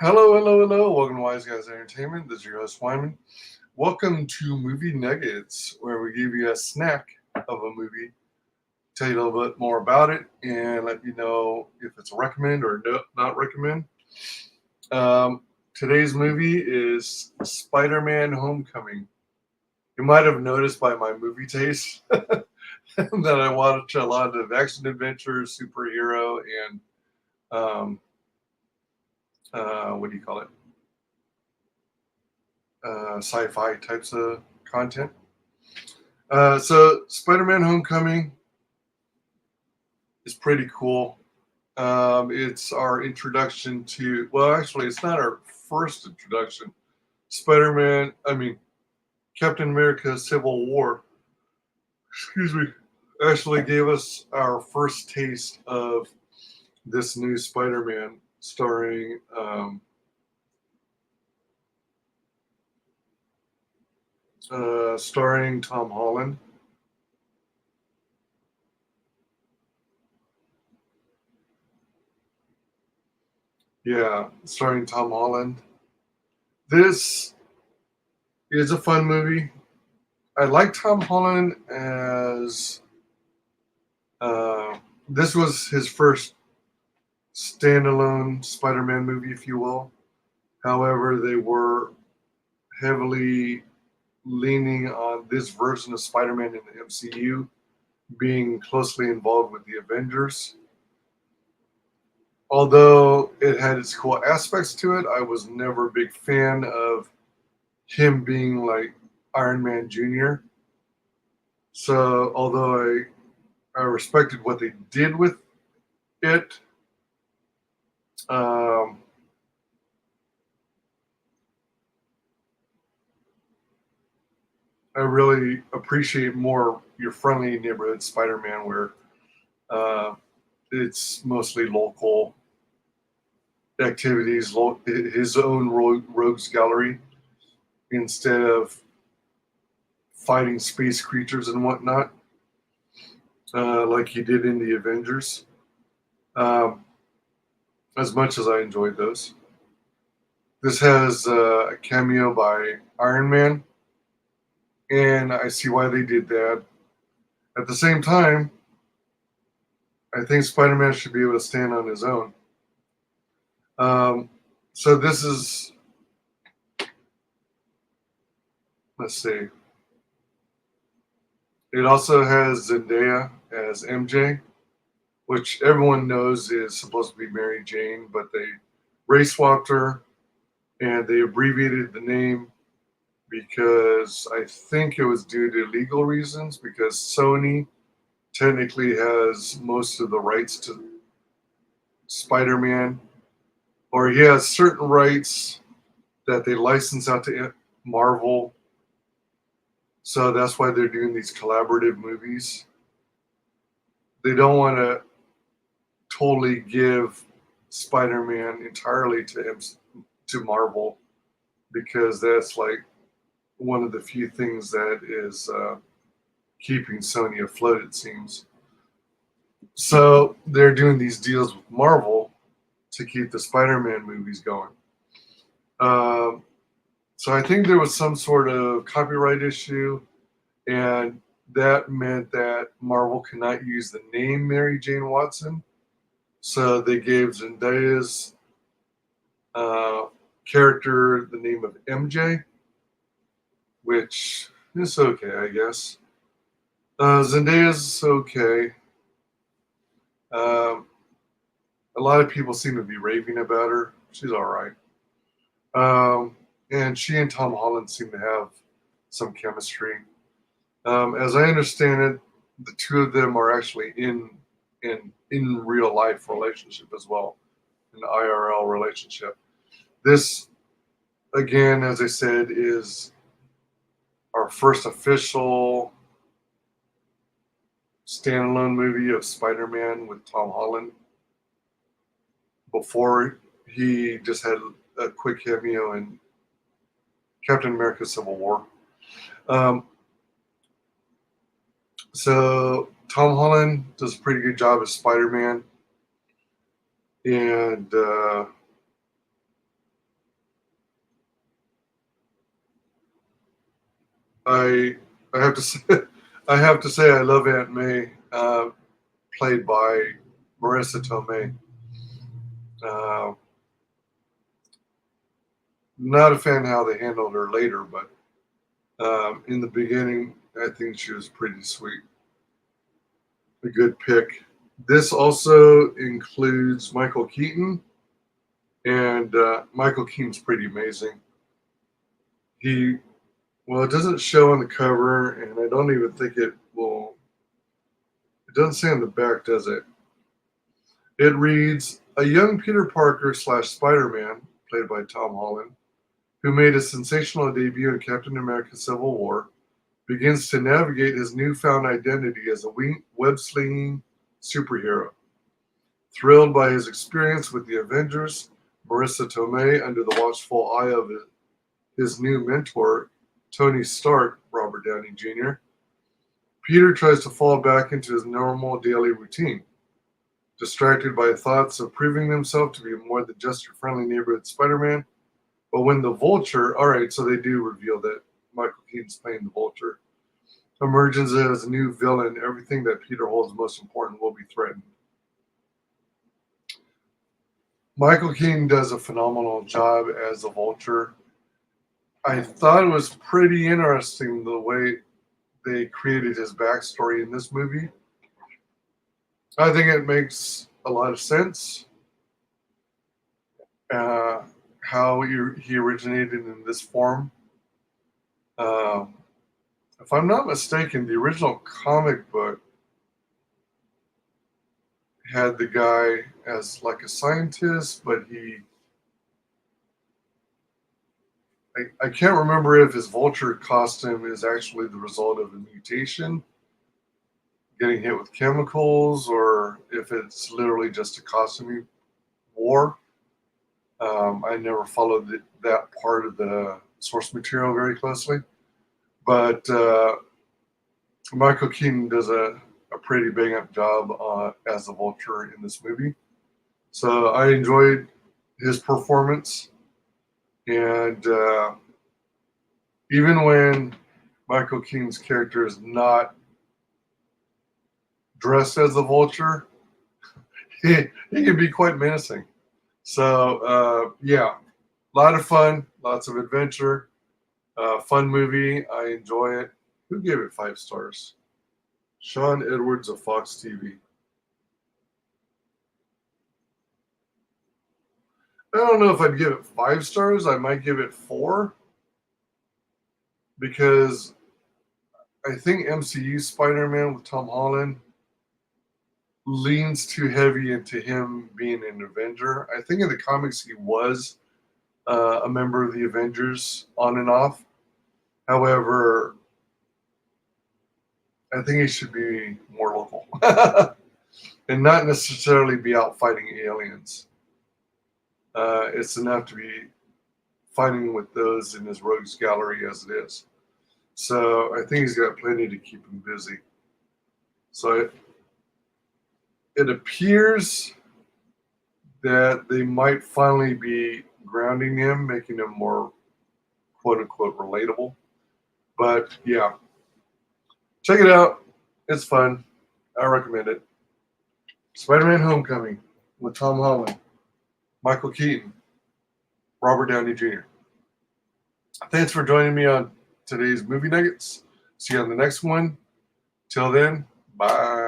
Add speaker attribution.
Speaker 1: Hello, hello, hello. Welcome to WyzGyz Entertainment. This is your host, Wyman. Welcome to Movie Nuggets, where we give you a snack of a movie, tell you a little bit more about it, and let you know if it's a recommend or not recommend. Today's movie is Spider-Man Homecoming. You might have noticed by my movie taste that I watch a lot of action adventures, superhero, and um, what do you call it? Sci-fi types of content. So Spider-Man: Homecoming is pretty cool. It's our introduction to, well, actually, it's not our first introduction. Spider-Man, I mean, Captain America: Civil War, excuse me, actually gave us our first taste of this new Spider-Man, starring Tom Holland. Yeah, starring Tom Holland. This is a fun movie. I like Tom Holland as this was his first standalone Spider-Man movie, if you will. However, they were heavily leaning on this version of Spider-Man in the MCU being closely involved with the Avengers. Although it had its cool aspects to it, I was never a big fan of him being like Iron Man Jr. So, although I respected what they did with it, um, I really appreciate more your friendly neighborhood Spider-Man, where uh, it's mostly local activities, his own rogues gallery, instead of fighting space creatures and whatnot, like he did in the Avengers. Um, as much as I enjoyed those, this has a cameo by Iron Man, and I see why they did that. At the same time, I think Spider-Man should be able to stand on his own. Um, so this is, let's see. It also has Zendaya as MJ, which everyone knows is supposed to be Mary Jane, but they race swapped her and they abbreviated the name because I think it was due to legal reasons, because Sony technically has most of the rights to Spider-Man, or he has certain rights that they license out to Marvel. So that's why they're doing these collaborative movies. They don't want to totally give Spider-Man entirely to Marvel, because that's like one of the few things that is keeping Sony afloat, it seems. So they're doing these deals with Marvel to keep the Spider-Man movies going. Um, so I think there was some sort of copyright issue, and that meant that Marvel could not use the name Mary Jane Watson. So they gave Zendaya's uh, character the name of MJ, which is okay, I guess. Zendaya's okay. Um, a lot of people seem to be raving about her. She's all right. And she and Tom Holland seem to have some chemistry. As I understand it, the two of them are actually in real life relationship as well, an IRL relationship. This, again, as I said, is our first official standalone movie of Spider-Man with Tom Holland. Before, he just had a quick cameo in Captain America: Civil War. Um, so Tom Holland does a pretty good job as Spider-Man, and I I have to say I love Aunt May, played by Marissa Tomei. Uh, Not a fan how they handled her later, but in the beginning, I think she was pretty sweet. A good pick. This also includes Michael Keaton, and Michael Keaton's pretty amazing. He, well, it doesn't show on the cover, and I don't even think it will. It doesn't say on the back, does it? It reads, a young Peter Parker slash Spider-Man, played by Tom Holland, who made a sensational debut in Captain America Civil War, begins to navigate his newfound identity as a web-slinging superhero. Thrilled by his experience with the Avengers, Marissa Tomei, under the watchful eye of his new mentor, Tony Stark, Robert Downey Jr., Peter tries to fall back into his normal daily routine. Distracted by thoughts of proving himself to be more than just your friendly neighborhood Spider-Man, but when the Vulture, all right, so they do reveal that Michael Keaton's playing the Vulture, emerges as a new villain, everything that Peter holds most important will be threatened. Michael Keaton does a phenomenal job as the Vulture. I thought it was pretty interesting the way they created his backstory in this movie. I think it makes a lot of sense how he originated in this form. Uh, if I'm not mistaken, the original comic book had the guy as like a scientist, but I can't remember if his vulture costume is actually the result of a mutation, getting hit with chemicals, or if it's literally just a costume he wore. I never followed that part of the source material very closely, but Michael Keaton does a pretty bang up job as the Vulture in this movie. So I enjoyed his performance, and even when Michael Keaton's character is not dressed as the Vulture, he can be quite menacing. So yeah, a lot of fun, lots of adventure, fun movie. I enjoy it. Who gave it 5 stars? Sean Edwards of Fox TV. I don't know if I'd give it 5 stars. I might give it 4 because I think MCU Spider-Man with Tom Holland leans too heavy into him being an Avenger. I think in the comics he was a member of the Avengers on and off. However, I think he should be more local and not necessarily be out fighting aliens. It's enough to be fighting with those in his rogues gallery as it is. So I think he's got plenty to keep him busy. So it appears that they might finally be grounding him, making him more quote unquote relatable. But yeah, check it out. It's fun. I recommend it. Spider-Man Homecoming with Tom Holland, Michael Keaton, Robert Downey Jr. Thanks for joining me on today's Movie Nuggets. See you on the next one. Till then, bye.